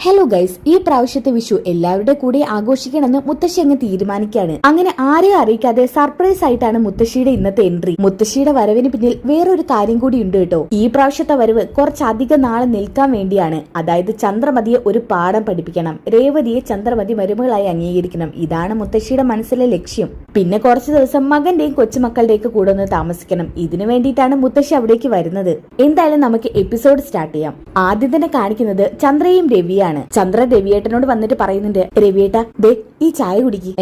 Hello guys, ഈ പ്രാവശ്യത്തെ വിഷു എല്ലാവരുടെ കൂടെ ആഘോഷിക്കണമെന്ന് മുത്തശ്ശി അങ്ങ് തീരുമാനിക്കുകയാണ്. അങ്ങനെ ആരെയും അറിയിക്കാതെ സർപ്രൈസ് ആയിട്ടാണ് മുത്തശ്ശിയുടെ ഇന്നത്തെ എൻട്രി. മുത്തശ്ശിയുടെ വരവിന് പിന്നിൽ വേറൊരു കാര്യം കൂടി ഉണ്ട് കേട്ടോ. ഈ പ്രാവശ്യത്തെ വരവ് കുറച്ചധികം നാളെ നിൽക്കാൻ വേണ്ടിയാണ്. അതായത് ചന്ദ്രമതിയെ ഒരു പാഠം പഠിപ്പിക്കണം, രേവതിയെ ചന്ദ്രമതി മരുമകളായി അംഗീകരിക്കണം. ഇതാണ് മുത്തശ്ശിയുടെ മനസ്സിലെ ലക്ഷ്യം. പിന്നെ കുറച്ചു ദിവസം മകന്റെയും കൊച്ചുമക്കളുടെയൊക്കെ കൂടെ ഒന്ന് താമസിക്കണം. ഇതിനു വേണ്ടിയിട്ടാണ് മുത്തശ്ശി അവിടേക്ക് വരുന്നത്. എന്തായാലും നമുക്ക് എപ്പിസോഡ് സ്റ്റാർട്ട് ചെയ്യാം. ആദ്യം തന്നെ കാണിക്കുന്നത് ചന്ദ്രയും രവിയാണ്. ചന്ദ്ര രവിയേട്ടനോട് വന്നിട്ട് പറയുന്നുണ്ട്, രവിയേട്ട ദേ ഈ ചായ കുടിക്ക്.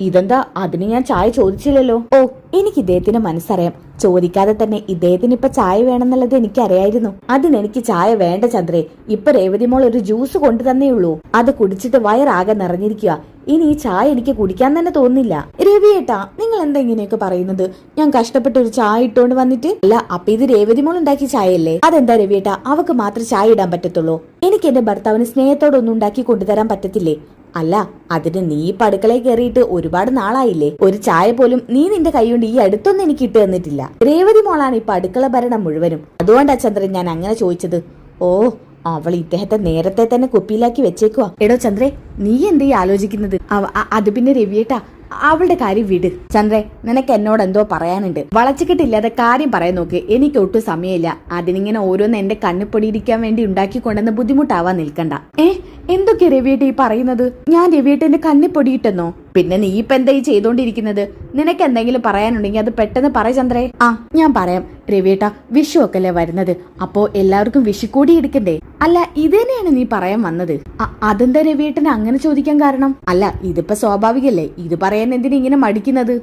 ഇതെന്താ, അതിന് ഞാൻ ചായ ചോദിച്ചില്ലല്ലോ. ഓ, എനിക്ക് ഇദ്ദേഹത്തിന്റെ മനസ്സറിയാം. ചോദിക്കാതെ തന്നെ ഇദ്ദേഹത്തിന് ഇപ്പൊ ചായ വേണമെന്നുള്ളത് എനിക്കറിയായിരുന്നു. അതിനെനിക്ക് ചായ വേണ്ട ചന്ദ്രേ. ഇപ്പൊ രേവതി മോൾ ഒരു ജ്യൂസ് കൊണ്ടു തന്നേ ഉള്ളൂ. അത് കുടിച്ചിട്ട് വയറാകെ നിറഞ്ഞിരിക്കുക. ഇനി ഈ ചായ എനിക്ക് കുടിക്കാൻ തന്നെ തോന്നില്ല. രവിയേട്ടാ, നിങ്ങൾ എന്താ ഇങ്ങനെയൊക്കെ പറയുന്നത്? ഞാൻ കഷ്ടപ്പെട്ട് ഒരു ചായ ഇട്ടോണ്ട് വന്നിട്ട്. അല്ല, അപ്പൊ ഇത് രേവതി മോൾ ഉണ്ടാക്കിയ ചായയല്ലേ? അതെന്താ രവിയേട്ടാ, അവക്ക് മാത്രം ചായ ഇടാൻ പറ്റത്തുള്ളൂ? എനിക്ക് എന്റെ ഭർത്താവിന് സ്നേഹത്തോടൊന്നും ഉണ്ടാക്കി കൊണ്ടുതരാൻ പറ്റത്തില്ലേ? അല്ല, അതിന് നീ ഇപ്പൊ അടുക്കളയിൽ കയറിയിട്ട് ഒരുപാട് നാളായില്ലേ? ഒരു ചായ പോലും നീ നിന്റെ കൈകൊണ്ട് ഈ അടുത്തൊന്നും എനിക്ക് ഇട്ട് തന്നിട്ടില്ല. രേവതി മോളാണ് ഇപ്പൊ അടുക്കള ഭരണം മുഴുവനും. അതുകൊണ്ടാ ചന്ദ്രൻ ഞാൻ അങ്ങനെ ചോദിച്ചത്. ഓ, അവൾ ഇദ്ദേഹത്തെ നേരത്തെ തന്നെ കുപ്പിയിലാക്കി വെച്ചേക്കുവാ. എടോ ചന്ദ്രേ, നീ എന്തീ ആലോചിക്കുന്നത്? അത് പിന്നെ രവിയേട്ടാ, അവളുടെ കാര്യം വിട്. ചന്ദ്രേ, നിനക്ക് എന്നോട് എന്തോ പറയാനുണ്ട്. വളച്ചുകെട്ടില്ലാതെ കാര്യം പറയാൻ നോക്ക്. എനിക്ക് ഒട്ടും സമയമില്ല. അതിനിങ്ങനെ ഓരോന്ന് എന്റെ കണ്ണിപ്പൊടിയിരിക്കാൻ വേണ്ടി ഉണ്ടാക്കിക്കൊണ്ടെന്ന് ബുദ്ധിമുട്ടാവാൻ നിൽക്കണ്ട. എന്തൊക്കെ രവിയേട്ട ഈ പറയുന്നത്? ഞാൻ രവിയേട്ടന്റെ കണ്ണിപ്പൊടിയിട്ടെന്നോ? പിന്നെ നീ ഇപ്പൊ എന്താ ഈ ചെയ്തോണ്ടിരിക്കുന്നത്? നിനക്ക് എന്തെങ്കിലും പറയാനുണ്ടെങ്കിൽ അത് പെട്ടെന്ന് പറ ചന്ദ്രേ. ഞാൻ പറയാം രവിയേട്ട, വിഷു ഒക്കെ അല്ലേ വരുന്നത്. അപ്പോ എല്ലാവർക്കും വിഷുക്കൂടി എടുക്കണ്ടേ? അല്ല, ഇത് തന്നെയാണ് നീ പറയാൻ വന്നത്? അതെന്താ രവിയേട്ടന് അങ്ങനെ ചോദിക്കാൻ കാരണം? അല്ല, ഇതിപ്പോ സ്വാഭാവികല്ലേ. ഇത് പറയാൻ എന്തിനാ ഇങ്ങനെ മടിക്കുന്നത്?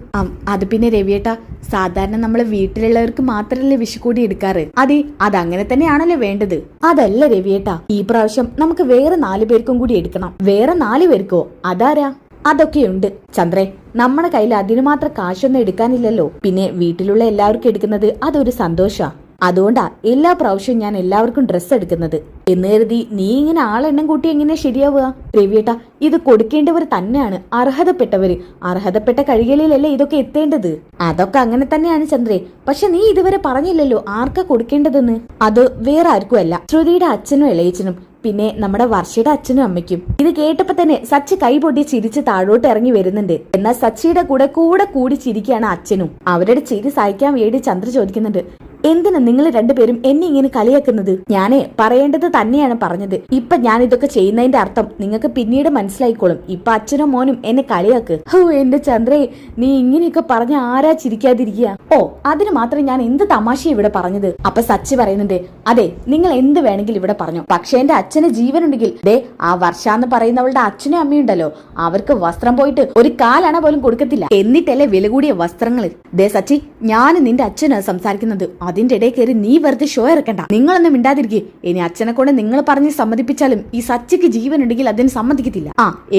അത് പിന്നെ രവിയേട്ട, സാധാരണ നമ്മള് വീട്ടിലുള്ളവർക്ക് മാത്രമല്ലേ വിഷുക്കൂടി എടുക്കാറ്. അതെ, അതങ്ങനെ തന്നെയാണല്ലോ വേണ്ടത്. അതല്ല രവിയേട്ട, ഈ പ്രാവശ്യം നമുക്ക് വേറെ 4 പേർക്കും കൂടി എടുക്കണം. വേറെ 4 പേർക്കോ? അതാരാ? അതൊക്കെയുണ്ട് ചന്ദ്രേ. നമ്മുടെ കയ്യിൽ അതിനു മാത്രം കാശൊന്നും എടുക്കാനില്ലല്ലോ. പിന്നെ വീട്ടിലുള്ള എല്ലാവർക്കും എടുക്കുന്നത് അതൊരു സന്തോഷാ. അതുകൊണ്ടാ എല്ലാ പ്രാവശ്യവും ഞാൻ എല്ലാവർക്കും ഡ്രസ്സ് എടുക്കുന്നത്. എന്ന് കരുതി നീ ഇങ്ങനെ ആളെണ്ണം കൂട്ടി എങ്ങനെ ശരിയാവുക? രവിയേട്ട, ഇത് കൊടുക്കേണ്ടവർ തന്നെയാണ്, അർഹതപ്പെട്ടവര്. അർഹതപ്പെട്ട കഴികളിലല്ലേ ഇതൊക്കെ എത്തേണ്ടത്. അതൊക്കെ അങ്ങനെ തന്നെയാണ് ചന്ദ്രേ. പക്ഷെ നീ ഇതുവരെ പറഞ്ഞില്ലല്ലോ ആർക്കാ കൊടുക്കേണ്ടതെന്ന്. അത് വേറെ ആർക്കും അല്ല, ശ്രുതിയുടെ അച്ഛനും ഇളയച്ചനും, പിന്നെ നമ്മുടെ വർഷയുടെ അച്ഛനും അമ്മയ്ക്കും. ഇത് കേട്ടപ്പോ തന്നെ സച്ചി കൈ പൊട്ടി ചിരിച്ച് താഴോട്ട് ഇറങ്ങി വരുന്നുണ്ട്. എന്നാൽ സച്ചിയുടെ കൂടെ കൂടി ചിരിക്കുകയാണ് അച്ഛനും. അവരുടെ ചിരി സഹിക്കാൻ വേണ്ടി ചന്ദ്ര ചോദിക്കുന്നുണ്ട്, എന്തിനാ നിങ്ങൾ രണ്ടുപേരും എന്നെ ഇങ്ങനെ കളിയാക്കുന്നത്? ഞാനേ പറയേണ്ടത് തന്നെയാണ് പറഞ്ഞത്. ഇപ്പൊ ഞാൻ ഇതൊക്കെ ചെയ്യുന്നതിന്റെ അർത്ഥം നിങ്ങൾക്ക് പിന്നീട് മനസ്സിലായിക്കോളും. ഇപ്പൊ അച്ഛനും മോനും എന്നെ കളിയാക്ക്. ഓ എന്റെ ചന്ദ്രേ, നീ ഇങ്ങനെയൊക്കെ പറഞ്ഞ ആരാ ചിരിക്കാതിരിക്കുക? ഓ, അതിന് മാത്രം ഞാൻ എന്ത് തമാശ ഇവിടെ പറഞ്ഞത്? അപ്പൊ സച്ചി പറയുന്നുണ്ട്, അതെ, നിങ്ങൾ എന്ത് വേണമെങ്കിലും ഇവിടെ പറഞ്ഞു. പക്ഷെ എന്റെ അച്ഛന് ജീവനുണ്ടെങ്കിൽ ദേ ആ വർഷാന്ന് പറയുന്നവളുടെ അച്ഛനും അമ്മയുണ്ടല്ലോ, അവർക്ക് വസ്ത്രം പോയിട്ട് ഒരു കാലണ പോലും കൊടുക്കത്തില്ല. എന്നിട്ടല്ലേ വില കൂടിയ വസ്ത്രങ്ങൾ. ദേ സച്ചി, ഞാൻ നിന്റെ അച്ഛനാ സംസാരിക്കുന്നത്. അതിന്റെ ഇടയിൽ കയറി നീ വെറുതെ ഷോ ഇറക്കണ്ട. നിങ്ങളൊന്നും മിണ്ടാതിരിക്കേ. ഇനി അച്ഛനെ കൊണ്ട് നിങ്ങൾ പറഞ്ഞ് സമ്മതിപ്പിച്ചാലും ഈ സച്ചിക്ക് ജീവൻ ഉണ്ടെങ്കിൽ അതിന് സമ്മതിക്കത്തില്ല.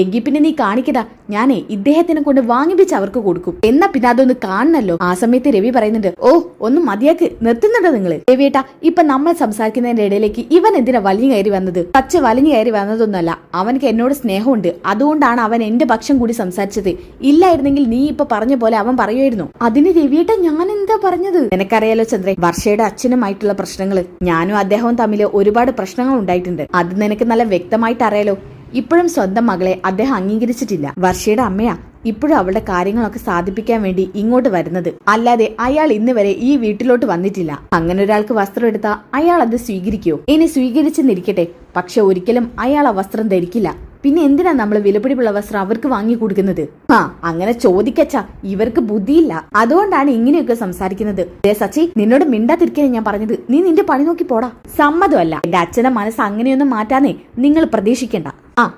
എങ്കിൽ പിന്നെ നീ കാണിക്കടാ, ഞാനേ ഇദ്ദേഹത്തിനെ കൊണ്ട് വാങ്ങിപ്പിച്ച് അവർക്ക് കൊടുക്കും. എന്നാ പിന്നെ അതൊന്ന് കാണണല്ലോ. ആ സമയത്ത് രവി പറയുന്നുണ്ട്, ഓ ഒന്ന് മതിയാക്ക്, നിർത്തുന്നുണ്ടോ നിങ്ങള്? രവിയേട്ടാ, ഇപ്പൊ നമ്മൾ സംസാരിക്കുന്നതിന്റെ ഇടയിലേക്ക് ഇവൻ എന്തിനാ വലിഞ്ഞു കയറി വന്നത്? സച്ച് വലിഞ്ഞു കയറി വന്നതൊന്നുമല്ല. അവനക്ക് എന്നോട് സ്നേഹമുണ്ട്. അതുകൊണ്ടാണ് അവൻ എന്റെ പക്ഷം കൂടി സംസാരിച്ചത്. ഇല്ലായിരുന്നെങ്കിൽ നീ ഇപ്പൊ പറഞ്ഞ പോലെ അവൻ പറയുമായിരുന്നു. അതിന് രവിയേട്ടാ ഞാൻ എന്താ പറഞ്ഞത്? നിനക്കറിയാലോ ചന്ദ്രേ, വർഷയുടെ അച്ഛനുമായിട്ടുള്ള പ്രശ്നങ്ങൾ, ഞാനും അദ്ദേഹവും തമ്മിൽ ഒരുപാട് പ്രശ്നങ്ങൾ ഉണ്ടായിട്ടുണ്ട്. അത് നിനക്ക് നല്ല വ്യക്തമായിട്ട് അറിയാലോ. ഇപ്പോഴും സ്വന്തം മകളെ അദ്ദേഹം അംഗീകരിച്ചിട്ടില്ല. വർഷയുടെ അമ്മയാ ഇപ്പോഴും അവളുടെ കാര്യങ്ങളൊക്കെ സാധിപ്പിക്കാൻ വേണ്ടി ഇങ്ങോട്ട് വരുന്നത്. അല്ലാതെ അയാൾ ഇന്ന് വരെ ഈ വീട്ടിലോട്ട് വന്നിട്ടില്ല. അങ്ങനെ ഒരാൾക്ക് വസ്ത്രം എടുത്താൽ അയാൾ അത് സ്വീകരിക്കുവോ? ഇനി സ്വീകരിച്ചെന്നിരിക്കട്ടെ, പക്ഷെ ഒരിക്കലും അയാൾ ആ വസ്ത്രം ധരിക്കില്ല. പിന്നെ എന്തിനാ നമ്മൾ വിലപിടിപ്പുള്ള വസ്ത്രം അവർക്ക് വാങ്ങി കൊടുക്കുന്നത്? അങ്ങനെ ചോദിക്കച്ചാ, ഇവർക്ക് ബുദ്ധിയില്ല. അതുകൊണ്ടാണ് ഇങ്ങനെയൊക്കെ സംസാരിക്കുന്നത്. സച്ചി, നിന്നോട് മിണ്ടാതിരിക്കാനേ ഞാൻ പറഞ്ഞത്. നീ നിന്റെ പണി നോക്കി പോടാ. സമ്മതമല്ല. എന്റെ അച്ഛന്റെ മനസ്സ് അങ്ങനെയൊന്നും മാറ്റാനേ നിങ്ങൾ പ്രതീക്ഷിക്കണ്ട.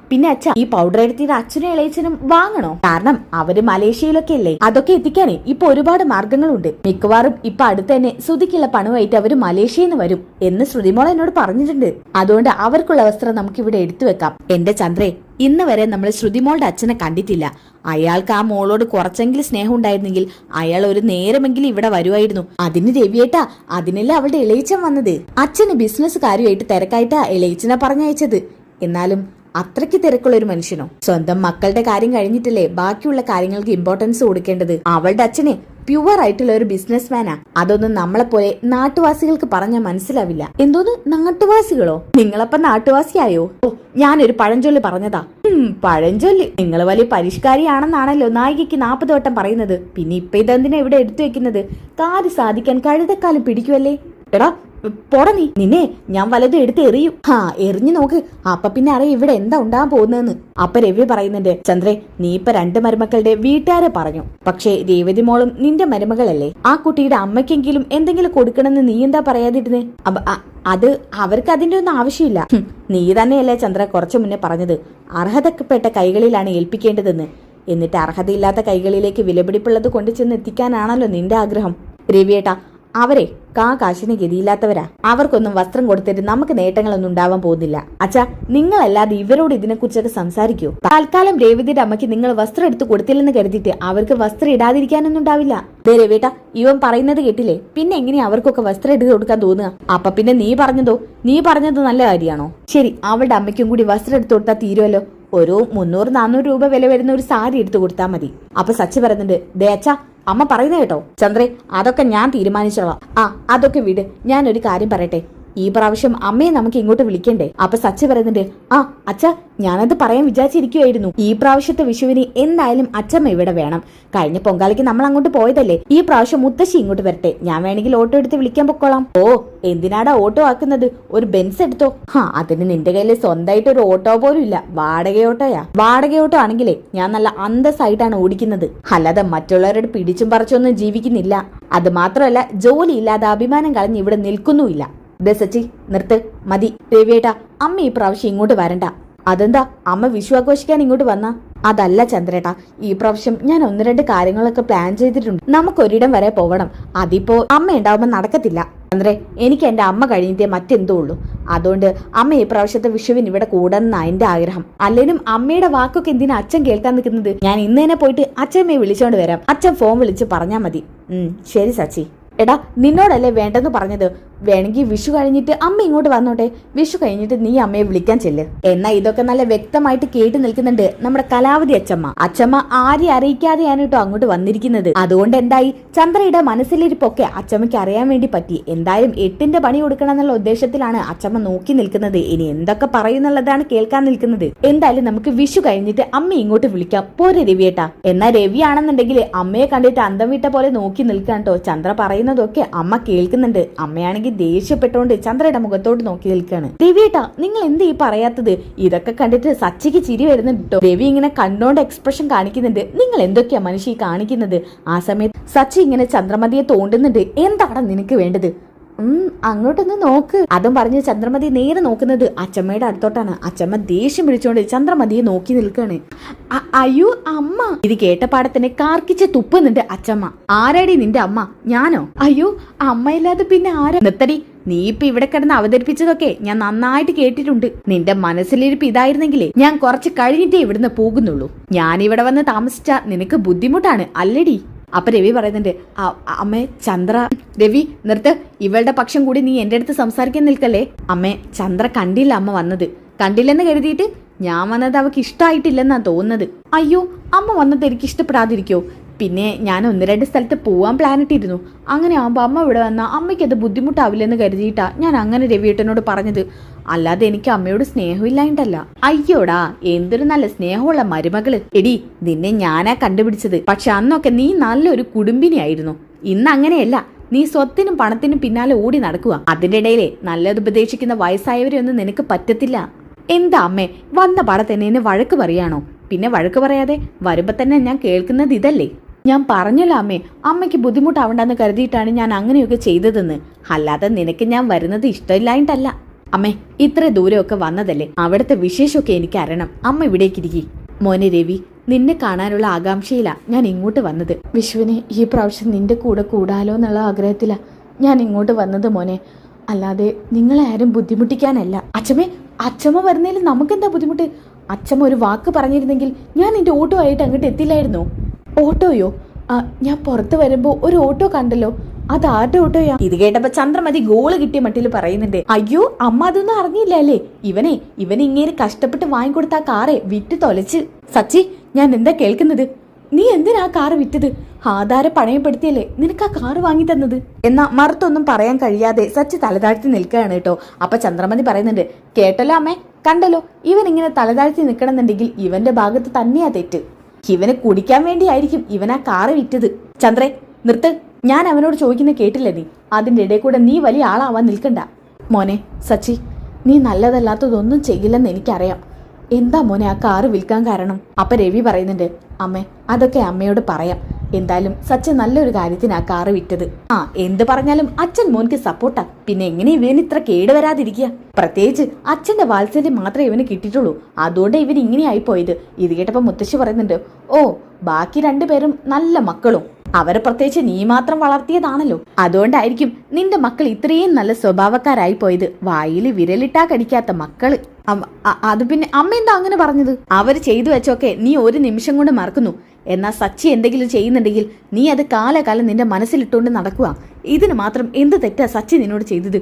പിന്നെ അച്ഛ, ഈ പൗഡർ എടുത്തിട്ട് അച്ഛനും ഇളയച്ചനും വാങ്ങണോ? കാരണം അവര് മലേഷ്യയിലൊക്കെ അല്ലേ. അതൊക്കെ എത്തിക്കാനേ ഇപ്പൊ ഒരുപാട് മാർഗങ്ങളുണ്ട്. മിക്കവാറും ഇപ്പൊ അടുത്ത് തന്നെ ശ്രുതിക്കുള്ള പണമായിട്ട് അവര് മലേഷ്യയിൽ നിന്ന് വരും എന്ന് ശ്രുതിമോൾ എന്നോട് പറഞ്ഞിട്ടുണ്ട്. അതുകൊണ്ട് അവർക്കുള്ള വസ്ത്രം നമുക്ക് ഇവിടെ എടുത്തു വെക്കാം. എന്റെ ചന്ദ്രേ, ഇന്ന് വരെ നമ്മൾ ശ്രുതിമോളുടെ അച്ഛനെ കണ്ടിട്ടില്ല. അയാൾക്ക് ആ മോളോട് കുറച്ചെങ്കിലും സ്നേഹം ഉണ്ടായിരുന്നെങ്കിൽ അയാൾ ഒരു നേരമെങ്കിലും ഇവിടെ വരുമായിരുന്നു. അതിന് രവിയേട്ടാ, അതിനല്ലേ അവളുടെ ഇളയച്ചൻ വന്നത്. അച്ഛന് ബിസിനസ് കാര്യമായിട്ട് തിരക്കായിട്ടാ ഇളയച്ചനെ പറഞ്ഞയച്ചത്. എന്നാലും അത്രയ്ക്ക് തിരക്കുള്ള ഒരു മനുഷ്യനോ? സ്വന്തം മക്കളുടെ കാര്യം കഴിഞ്ഞിട്ടല്ലേ ബാക്കിയുള്ള കാര്യങ്ങൾക്ക് ഇമ്പോർട്ടൻസ് കൊടുക്കേണ്ടത്. അവളുടെ അച്ഛനെ പ്യുവർ ആയിട്ടുള്ള ഒരു ബിസിനസ്മാനാ. അതൊന്നും നമ്മളെ പോലെ നാട്ടുവാസികൾക്ക് പറഞ്ഞാൽ മനസ്സിലാവില്ല. എന്തോന്ന് നാട്ടുവാസികളോ? നിങ്ങളപ്പ നാട്ടുവാസിയായോ? ഓ, ഞാനൊരു പഴഞ്ചൊല്ല് പറഞ്ഞതാ. പഴഞ്ചൊല്ല്? നിങ്ങൾ വലിയ പരിഷ്കാരിയാണെന്നാണല്ലോ നായികയ്ക്ക് 40 വട്ടം പറയുന്നത്. പിന്നെ ഇപ്പൊ ഇതെന്തിനാ ഇവിടെ എടുത്തു വെക്കുന്നത്? കാര്യം സാധിക്കാൻ കഴുതക്കാലം പിടിക്കുവല്ലേ. എടാ പോടാ നീ. നിന്നെ ഞാൻ വലതും എടുത്ത് എറിയും. എറിഞ്ഞു നോക്ക്, അപ്പൊ പിന്നെ അറിയാം ഇവിടെ എന്താ ഉണ്ടാകാൻ പോകുന്നതെന്ന്. അപ്പൊ രവി പറയുന്നുണ്ട്, ചന്ദ്രേ നീ ഇപ്പൊ 2 മരുമക്കളുടെ വീട്ടുകാരെ പറഞ്ഞു, പക്ഷേ രേവതി മോളും നിന്റെ മരുമകളല്ലേ? ആ കുട്ടിയുടെ അമ്മയ്ക്കെങ്കിലും എന്തെങ്കിലും കൊടുക്കണമെന്ന് നീ എന്താ പറയാതിരുന്നേ? അത് അവർക്ക് അതിന്റെ ഒന്നും ആവശ്യമില്ല. നീ തന്നെയല്ലേ ചന്ദ്ര കുറച്ചു മുന്നേ പറഞ്ഞത് അർഹതപ്പെട്ട കൈകളിലാണ് ഏൽപ്പിക്കേണ്ടതെന്ന്. എന്നിട്ട് അർഹതയില്ലാത്ത കൈകളിലേക്ക് വിലപിടിപ്പുള്ളത് കൊണ്ടു ചെന്ന് എത്തിക്കാനാണല്ലോ നിന്റെ ആഗ്രഹം. രവിയേട്ടാ, അവരെ കാശിന് ഗതിയില്ലാത്തവരാ. അവർക്കൊന്നും വസ്ത്രം കൊടുത്തിട്ട് നമുക്ക് നേട്ടങ്ങളൊന്നും ഉണ്ടാവാൻ പോകുന്നില്ല. അച്ഛാ, നിങ്ങളല്ലാതെ ഇവരോട് ഇതിനെക്കുറിച്ചൊക്കെ സംസാരിക്കൂ. തൽക്കാലം രേവതിയുടെ അമ്മയ്ക്ക് നിങ്ങൾ വസ്ത്രം എടുത്ത് കൊടുത്തില്ലെന്ന് കരുതിയിട്ട് അവർക്ക് വസ്ത്രം ഇടാതിരിക്കാനൊന്നും ഉണ്ടാവില്ല. ദേ രവേട്ട, ഇവൻ പറയുന്നത് കേട്ടില്ലേ? പിന്നെ എങ്ങനെയാ അവർക്കൊക്കെ വസ്ത്രം എടുത്ത് കൊടുക്കാൻ തോന്നുക? അപ്പൊ പിന്നെ നീ പറഞ്ഞത് നല്ല കാര്യമാണോ? ശരി, അവളുടെ അമ്മയ്ക്കും കൂടി വസ്ത്രം എടുത്ത് കൊടുത്താൽ തീരുമല്ലോ. ഒരു 300-400 രൂപ വില വരുന്ന ഒരു സാരി എടുത്ത് കൊടുത്താൽ മതി. അപ്പൊ സച്ചി പറയുന്നുണ്ട്, ദേ അച്ഛാ, അമ്മ പറയുന്ന കേട്ടോ. ചന്ദ്രേ, അതൊക്കെ ഞാൻ തീരുമാനിച്ചോളാം. അതൊക്കെ വിട്. ഞാനൊരു കാര്യം പറയട്ടെ, ഈ പ്രാവശ്യം അമ്മയെ നമുക്ക് ഇങ്ങോട്ട് വിളിക്കണ്ടേ? അപ്പൊ സച്ചി പറയുന്നുണ്ട്, അച്ഛാ, ഞാനത് പറയാൻ വിചാരിച്ചിരിക്കുവായിരുന്നു. ഈ പ്രാവശ്യത്തെ വിഷുവിന് എന്തായാലും അച്ഛമ്മ ഇവിടെ വേണം. കഴിഞ്ഞ പൊങ്കാലയ്ക്ക് നമ്മൾ അങ്ങോട്ട് പോയതല്ലേ. ഈ പ്രാവശ്യം മുത്തശ്ശി ഇങ്ങോട്ട് വരട്ടെ. ഞാൻ വേണമെങ്കിൽ ഓട്ടോ എടുത്ത് വിളിക്കാൻ പൊക്കോളാം. ഓ, എന്തിനാടാ ഓട്ടോ ആക്കുന്നത്? ഒരു ബെൻസ് എടുത്തോ. അതിന് നിന്റെ കയ്യിൽ സ്വന്തമായിട്ട് ഒരു ഓട്ടോ പോലും ഇല്ല. വാടക ഓട്ടോ ആണെങ്കിലേ ഞാൻ നല്ല അന്തസ്സായിട്ടാണ് ഓടിക്കുന്നത്. അല്ലാതെ മറ്റുള്ളവരുടെ പിടിച്ചും പറിച്ചൊന്നും ജീവിക്കുന്നില്ല. അത് മാത്രമല്ല, ജോലി ഇല്ലാതെ അഭിമാനം കളഞ്ഞ് ഇവിടെ നിൽക്കുന്നുമില്ല. സച്ചി, നിർത്ത്, മതി. രവിയേട്ടാ, അമ്മ ഈ പ്രാവശ്യം ഇങ്ങോട്ട് വരണ്ട. അതെന്താ, അമ്മ വിഷു ആഘോഷിക്കാൻ ഇങ്ങോട്ട് വന്നാ? അതല്ല ചന്ദ്രേട്ടാ, ഈ പ്രാവശ്യം ഞാൻ 1-2 കാര്യങ്ങളൊക്കെ പ്ലാൻ ചെയ്തിട്ടുണ്ട്. നമുക്കൊരിടം വരെ പോകണം. അതിപ്പോ അമ്മ ഉണ്ടാവുമ്പോ നടക്കത്തില്ല. ചന്ദ്രേ, എനിക്ക് എന്റെ അമ്മ കഴിഞ്ഞിട്ടേ മറ്റെന്തോ ഉള്ളൂ. അതുകൊണ്ട് അമ്മ ഈ പ്രാവശ്യത്തെ വിഷുവിന് ഇവിടെ കൂടണമെന്നാ എന്റെ ആഗ്രഹം. അല്ലേലും അമ്മയുടെ വാക്കൊക്കെ എന്തിനാ അച്ഛൻ കേൾക്കാൻ നിൽക്കുന്നത്? ഞാൻ ഇന്ന് തന്നെ പോയിട്ട് അച്ഛമ്മയെ വിളിച്ചോണ്ട് വരാം. അച്ഛൻ ഫോൺ വിളിച്ച് പറഞ്ഞാ മതി. ശരി സച്ചി. എടാ, നിന്നോടല്ലേ വേണ്ടെന്ന് പറഞ്ഞത്? വേണമെങ്കിൽ വിഷു കഴിഞ്ഞിട്ട് അമ്മ ഇങ്ങോട്ട് വന്നോട്ടെ. വിഷു കഴിഞ്ഞിട്ട് നീ അമ്മയെ വിളിക്കാൻ ചെല്ല്. എന്നാ ഇതൊക്കെ നല്ല വ്യക്തമായിട്ട് കേട്ട് നിൽക്കുന്നുണ്ട് നമ്മുടെ കലാവതി അച്ഛമ്മ ആരെ അറിയിക്കാതെയാണ് കേട്ടോ അങ്ങോട്ട് വന്നിരിക്കുന്നത്. അതുകൊണ്ട് എന്തായി, ചന്ദ്രയുടെ മനസ്സിലിരിപ്പൊക്കെ അച്ഛമ്മയ്ക്ക് അറിയാൻ വേണ്ടി പറ്റി. എന്തായാലും 8ന്റെ പണി കൊടുക്കണം എന്നുള്ള ഉദ്ദേശത്തിലാണ് അച്ഛമ്മ നോക്കി നിൽക്കുന്നത്. ഇനി എന്തൊക്കെ പറയുന്നുള്ളതാണ് കേൾക്കാൻ നിൽക്കുന്നത്. എന്തായാലും നമുക്ക് വിഷു കഴിഞ്ഞിട്ട് അമ്മ ഇങ്ങോട്ട് വിളിക്കാം. പോരെ രവിയേട്ടാ? എന്നാ രവി ആണെന്നുണ്ടെങ്കിൽ അമ്മയെ കണ്ടിട്ട് അന്തം വിട്ട പോലെ നോക്കി നിൽക്കാൻ കേട്ടോ. ചന്ദ്ര പറയുന്നതൊക്കെ അമ്മ കേൾക്കുന്നുണ്ട്. അമ്മയാണെങ്കിൽ ദേഷ്യപ്പെട്ടുകൊണ്ട് ചന്ദ്രയുടെ മുഖത്തോട് നോക്കി നിൽക്കാണ്. രവിയേട്ടാ, നിങ്ങൾ എന്ത് ഈ പറയാത്തത്? ഇതൊക്കെ കണ്ടിട്ട് സച്ചിക്ക് ചിരി വരുന്നുണ്ട് കേട്ടോ. രവി ഇങ്ങനെ കണ്ണോണ്ട് എക്സ്പ്രഷൻ കാണിക്കുന്നുണ്ട്. നിങ്ങൾ എന്തൊക്കെയാ മനുഷ്യ കാണിക്കുന്നത്? ആ സമയത്ത് സച്ചി ഇങ്ങനെ ചന്ദ്രമതിയെ തോണ്ടുന്നുണ്ട്. എന്താണ് നിനക്ക് വേണ്ടത്? അങ്ങോട്ടൊന്ന് നോക്ക്. അതും പറഞ്ഞ് ചന്ദ്രമതി നേരെ നോക്കുന്നത് അച്ചമ്മയുടെ അടുത്തോട്ടാണ്. അച്ചമ്മ ദേഷ്യം പിടിച്ചോണ്ട് ചന്ദ്രമതിയെ നോക്കി നിൽക്കാണ്. അയ്യോ അമ്മ! ഇത് കേട്ടപാടത്തിന് കാർക്കിച്ച് തുപ്പുന്നുണ്ട് അച്ചമ്മ. ആരാടി നിന്റെ അമ്മ? ഞാനോ? അയ്യോ, അമ്മയില്ലാതെ പിന്നെ ആരാ? നിർത്തടി. നീ ഇപ്പൊ ഇവിടെ കിടന്ന് അവതരിപ്പിച്ചതൊക്കെ ഞാൻ നന്നായിട്ട് കേട്ടിട്ടുണ്ട്. നിന്റെ മനസ്സിലിരിപ്പ് ഇതായിരുന്നെങ്കിലേ ഞാൻ കുറച്ച് കഴിഞ്ഞിട്ടേ ഇവിടുന്ന് പോകുന്നുള്ളൂ. ഞാൻ ഇവിടെ വന്ന് താമസിച്ച നിനക്ക് ബുദ്ധിമുട്ടാണ് അല്ലടി? അപ്പൊ രവി പറയുന്നുണ്ട്, അമ്മേ ചന്ദ്ര. രവി നിർത്ത്. ഇവളുടെ പക്ഷം കൂടി നീ എന്റെ അടുത്ത് സംസാരിക്കാൻ നിൽക്കല്ലേ. അമ്മേ, ചന്ദ്ര കണ്ടില്ല അമ്മ വന്നത്. കണ്ടില്ലെന്ന് കരുതിയിട്ട് ഞാൻ വന്നത് അവക്ക് ഇഷ്ടമായിട്ടില്ലെന്നാ തോന്നുന്നത്. അയ്യോ, അമ്മ വന്നത് എനിക്ക് ഇഷ്ടപ്പെടാതിരിക്കോ? പിന്നെ ഞാൻ 1-2 സ്ഥലത്ത് പോവാൻ പ്ലാൻ ഇട്ടിരുന്നു. അങ്ങനെ ആകുമ്പോൾ അമ്മ ഇവിടെ വന്നാൽ അമ്മയ്ക്ക് അത് ബുദ്ധിമുട്ടാവില്ലെന്ന് കരുതിയിട്ടാ ഞാൻ അങ്ങനെ രവിയേട്ടനോട് പറഞ്ഞത്. അല്ലാതെ എനിക്ക് അമ്മയോട് സ്നേഹമില്ലായിട്ടല്ല. അയ്യോടാ, എന്തൊരു നല്ല സ്നേഹമുള്ള മരുമകള്. എടി, നിന്നെ ഞാനാ കണ്ടുപിടിച്ചത്. പക്ഷെ അന്നൊക്കെ നീ നല്ലൊരു കുടുംബിനിയായിരുന്നു. ഇന്ന് അങ്ങനെയല്ല. നീ സ്വത്തിനും പണത്തിനും പിന്നാലെ ഓടി നടക്കുക. അതിന്റെ ഇടയിലെ നല്ലത് ഉപദേശിക്കുന്ന വയസ്സായവരെയൊന്നും നിനക്ക് പറ്റത്തില്ല. എന്താ അമ്മേ, വന്ന പാടെ തന്നെ എന്നെ വഴക്ക് പറയാണോ? പിന്നെ വഴക്ക് പറയാതെ വരുമ്പോ തന്നെ ഞാൻ കേൾക്കുന്നത് ഇതല്ലേ? ഞാൻ പറഞ്ഞല്ലോ അമ്മേ, അമ്മയ്ക്ക് ബുദ്ധിമുട്ടാവണ്ടെന്ന് കരുതിയിട്ടാണ് ഞാൻ അങ്ങനെയൊക്കെ ചെയ്തതെന്ന്. അല്ലാതെ നിനക്ക് ഞാൻ വരുന്നത് ഇഷ്ടമില്ലായിട്ടല്ല. അമ്മേ, ഇത്ര ദൂരമൊക്കെ വന്നതല്ലേ, അവിടുത്തെ വിശേഷമൊക്കെ എനിക്ക് അറിയണം. അമ്മ ഇവിടേക്കിരിക്കി. മോനെ രവി, നിന്നെ കാണാനുള്ള ആകാംക്ഷയിലാ ഞാൻ ഇങ്ങോട്ട് വന്നത്. വിഷുവിനെ ഈ പ്രാവശ്യം നിന്റെ കൂടെ കൂടാലോ എന്നുള്ള ആഗ്രഹത്തിലാ ഞാൻ ഇങ്ങോട്ട് വന്നത് മോനെ. അല്ലാതെ നിങ്ങളെ ആരും ബുദ്ധിമുട്ടിക്കാനല്ല. അച്ഛമ്മ വരുന്നതിൽ നമുക്കെന്താ ബുദ്ധിമുട്ട്? അച്ഛമ്മ ഒരു വാക്ക് പറഞ്ഞിരുന്നെങ്കിൽ ഞാൻ നിന്റെ ഓട്ടോ ആയിട്ട് അങ്ങോട്ട് എത്തില്ലായിരുന്നോ? ഓട്ടോയോ? ഞാൻ പുറത്ത് വരുമ്പോ ഒരു ഓട്ടോ കണ്ടല്ലോ. അത് ആരുടെ ഓട്ടോയാ? ഇത് കേട്ടപ്പോ ചന്ദ്രമതി ഗോള് കിട്ടിയ മട്ടിൽ പറയുന്നുണ്ട്. അയ്യോ അമ്മ, അതൊന്നും അറിഞ്ഞില്ല അല്ലേ? ഇവനെ ഇങ്ങനെ കഷ്ടപ്പെട്ട് വാങ്ങിക്കൊടുത്ത ആ കാറെ വിറ്റ് തൊലച്ച്. സച്ചി, ഞാൻ എന്താ കേൾക്കുന്നത്? നീ എന്തിനാ കാറ് വിറ്റത്? ആധാരം പണയപ്പെടുത്തിയല്ലേ നിനക്ക് ആ കാറ് വാങ്ങി തന്നത്. എന്നാ മറുത്തൊന്നും പറയാൻ കഴിയാതെ സച്ചി തലതാഴ്ത്തി നിൽക്കുകയാണ് കേട്ടോ. അപ്പൊ ചന്ദ്രമതി പറയുന്നുണ്ട്, കേട്ടല്ലോ അമ്മേ, കണ്ടല്ലോ, ഇവൻ ഇങ്ങനെ തലതാഴ്ത്തി നിൽക്കണമെന്നുണ്ടെങ്കിൽ ഇവന്റെ ഭാഗത്ത് തന്നെയാ തെറ്റ്. ഇവനെ കുടിക്കാൻ വേണ്ടിയായിരിക്കും ഇവൻ ആ കാറ് വിറ്റത്. ചന്ദ്രേ നിർത്ത്, ഞാൻ അവനോട് ചോദിക്കുന്ന കേട്ടില്ലേ നീ? അതിന്റെ ഇടയിൽ കൂടെ നീ വലിയ ആളാവാൻ നിൽക്കണ്ട. മോനെ സച്ചി, നീ നല്ലതല്ലാത്തതൊന്നും ചെയ്യില്ലെന്ന് എനിക്കറിയാം. എന്താ മോനെ ആ കാറ് വിൽക്കാൻ കാരണം? അപ്പൊ രവി പറയുന്നുണ്ട്, അമ്മേ അതൊക്കെ അമ്മയോട് പറയാം. എന്തായാലും സച്ചിൻ നല്ലൊരു കാര്യത്തിന് ആ കാറ് വിറ്റത്. ആ എന്ത് പറഞ്ഞാലും അച്ഛൻ മോൻക്ക് സപ്പോർട്ടാ. പിന്നെ എങ്ങനെ ഇവന് ഇത്ര കേടുവരാതിരിക്കുക? പ്രത്യേകിച്ച് അച്ഛന്റെ വാത്സല്യം മാത്രമേ ഇവന് കിട്ടിയിട്ടുള്ളൂ. അതുകൊണ്ട് ഇവൻ ഇങ്ങനെ ആയിപ്പോയത്. ഇത് കേട്ടപ്പോ മുത്തശ്ശി പറയുന്നുണ്ട്, ഓ ബാക്കി രണ്ടുപേരും നല്ല മക്കളും, അവരെ പ്രത്യേകിച്ച് നീ മാത്രം വളർത്തിയതാണല്ലോ. അതുകൊണ്ടായിരിക്കും നിന്റെ മക്കൾ ഇത്രയും നല്ല സ്വഭാവക്കാരായി പോയത്. വായിൽ വിരലിട്ടാ കടിക്കാത്ത മക്കള്. അത് പിന്നെ അമ്മ എന്താ അങ്ങനെ പറഞ്ഞത്? അവര് ചെയ്തു വെച്ചൊക്കെ നീ ഒരു നിമിഷം കൊണ്ട് മറക്കുന്നു. എന്നാ സച്ചി എന്തെങ്കിലും ചെയ്യുന്നുണ്ടെങ്കിൽ നീ അത് കാലകാലം നിന്റെ മനസ്സിലിട്ടുകൊണ്ട് നടക്കുക. ഇതിന് മാത്രം എന്ത് തെറ്റാ സച്ചി നിന്നോട് ചെയ്തത്?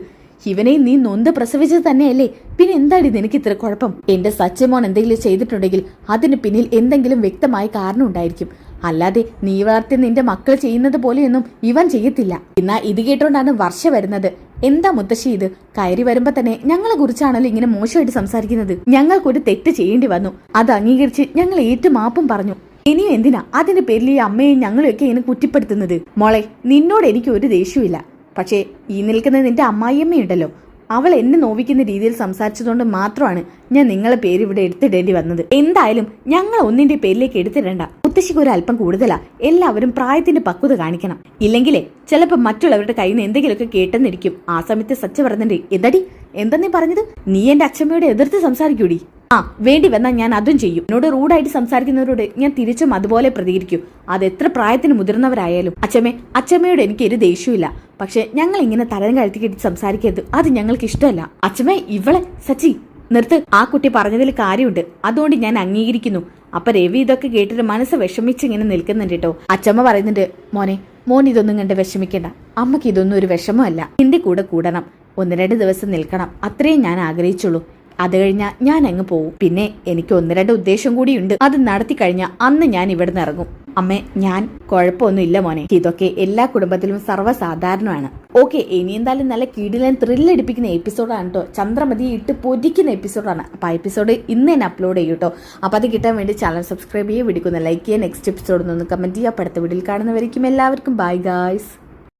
ഇവനെ നീ നൊന്ത് പ്രസവിച്ചത് തന്നെയല്ലേ? പിന്നെ എന്താടി നിനക്ക് ഇത്ര കുഴപ്പം? എന്റെ സച്ചിമോൻ എന്തെങ്കിലും ചെയ്തിട്ടുണ്ടെങ്കിൽ അതിന് പിന്നിൽ എന്തെങ്കിലും വ്യക്തമായ കാരണം ഉണ്ടായിരിക്കും. അല്ലാതെ നീ വളർത്തിയ നിന്റെ മക്കൾ ചെയ്യുന്നത് പോലെയൊന്നും ഇവൻ ചെയ്യത്തില്ല. എന്നാ ഇത് കേട്ടോണ്ടാണ് വർഷ വരുന്നത്. എന്താ മുത്തശ്ശി ഇത്? കയറി വരുമ്പോ തന്നെ ഞങ്ങളെ കുറിച്ചാണല്ലോ ഇങ്ങനെ മോശമായിട്ട് സംസാരിക്കുന്നത്. ഞങ്ങൾക്കൊരു തെറ്റ് ചെയ്യേണ്ടി വന്നു, അത് അംഗീകരിച്ച് ഞങ്ങൾ ഏറ്റു മാപ്പും പറഞ്ഞു. ഇനിയും എന്തിനാ അതിന്റെ പേരിൽ ഈ അമ്മയും ഞങ്ങളെയൊക്കെ ഇങ്ങനെ കുറ്റിപ്പെടുത്തുന്നത്? മോളെ, നിന്നോട് എനിക്ക് ഒരു ദേഷ്യമില്ല. പക്ഷേ ഈ നിൽക്കുന്ന നിന്റെ അമ്മായിയമ്മയുണ്ടല്ലോ, അവൾ എന്നെ നോവിക്കുന്ന രീതിയിൽ സംസാരിച്ചതുകൊണ്ട് മാത്രമാണ് ഞാൻ നിങ്ങളെ പേര് ഇവിടെ എടുത്തിടേണ്ടി വന്നത്. എന്തായാലും ഞങ്ങൾ ഒന്നിന്റെ പേരിലേക്ക് എടുത്തിടണ്ട. മുത്തശ്ശിക്ക് ഒരു അല്പം കൂടുതലാ. എല്ലാവരും പ്രായത്തിന്റെ പക്വത കാണിക്കണം. ഇല്ലെങ്കിലേ ചിലപ്പോൾ മറ്റുള്ളവരുടെ കയ്യിൽ നിന്ന് എന്തെങ്കിലുമൊക്കെ കേട്ടെന്നിരിക്കും. ആ സമയത്ത് സച്ച പറഞ്ഞിട്ട്, എന്തടി എന്താ നീ പറഞ്ഞത്? നീ എന്റെ അച്ഛമ്മയോട് എതിർത്ത് സംസാരിക്കൂടി? ആ വേണ്ടി വന്നാൽ ഞാൻ അതും ചെയ്യും. എന്നോട് റൂഡായിട്ട് സംസാരിക്കുന്നവരോട് ഞാൻ തിരിച്ചും അതുപോലെ പ്രതികരിക്കും. അത് എത്ര പ്രായത്തിന് മുതിർന്നവരായാലും. അച്ഛമ്മയോട് എനിക്ക് ഒരു ദേഷ്യമില്ല. പക്ഷെ ഞങ്ങൾ ഇങ്ങനെ തലം കഴുത്തിക്കെട്ടി സംസാരിക്കരുത്. അത് ഞങ്ങൾക്ക് ഇഷ്ടമല്ല. അച്ഛമ്മ ഇവളെ സച്ചി നിർത്ത്. ആ കുട്ടി പറഞ്ഞതിൽ കാര്യമുണ്ട്, അതുകൊണ്ട് ഞാൻ അംഗീകരിക്കുന്നു. അപ്പൊ രവി ഇതൊക്കെ കേട്ടിട്ട് മനസ്സ് വിഷമിച്ച് ഇങ്ങനെ നിൽക്കുന്നുണ്ട് കേട്ടോ. അച്ഛമ്മ പറയുന്നുണ്ട്, മോൻ ഇതൊന്നും കണ്ട് വിഷമിക്കണ്ട. അമ്മക്ക് ഇതൊന്നും ഒരു വിഷമമല്ല. എന്റെ കൂടെ കൂടണം, 1-2 ദിവസം നിൽക്കണം, അത്രയും ഞാൻ ആഗ്രഹിച്ചുള്ളൂ. അത് കഴിഞ്ഞാൽ ഞാൻ അങ്ങ് പോവും. പിന്നെ എനിക്ക് 1-2 ഉദ്ദേശം കൂടിയുണ്ട്. അത് നടത്തി കഴിഞ്ഞാൽ അന്ന് ഞാൻ ഇവിടുന്ന് ഇറങ്ങും. അമ്മേ, ഞാൻ കുഴപ്പമൊന്നും ഇല്ല മോനെ. ഇതൊക്കെ എല്ലാ കുടുംബത്തിലും സർവ്വസാധാരണമാണ്. ഓക്കെ, ഇനി എന്തായാലും നല്ല കിടിലൻ ത്രില്ലടിപ്പിക്കുന്ന എപ്പിസോഡാണ് കേട്ടോ. ചന്ദ്രമതി ഇട്ട് പൊരിക്കുന്ന എപ്പിസോഡാണ്. അപ്പൊ ആ എപ്പിസോഡ് ഇന്ന് തന്നെ അപ്ലോഡ് ചെയ്യും കേട്ടോ. അപ്പൊ അത് കിട്ടാൻ വേണ്ടി ചാനൽ സബ്സ്ക്രൈബ് ചെയ്യുക, വീഡിയോ ലൈക്ക് ചെയ്യുക, നെക്സ്റ്റ് എപ്പിസോഡ് ഒന്ന് കമന്റ് ചെയ്യുക. അടുത്ത വീഡിയോയിൽ കാണുന്നവരിക്കും എല്ലാവർക്കും ബൈ ഗായ്സ്.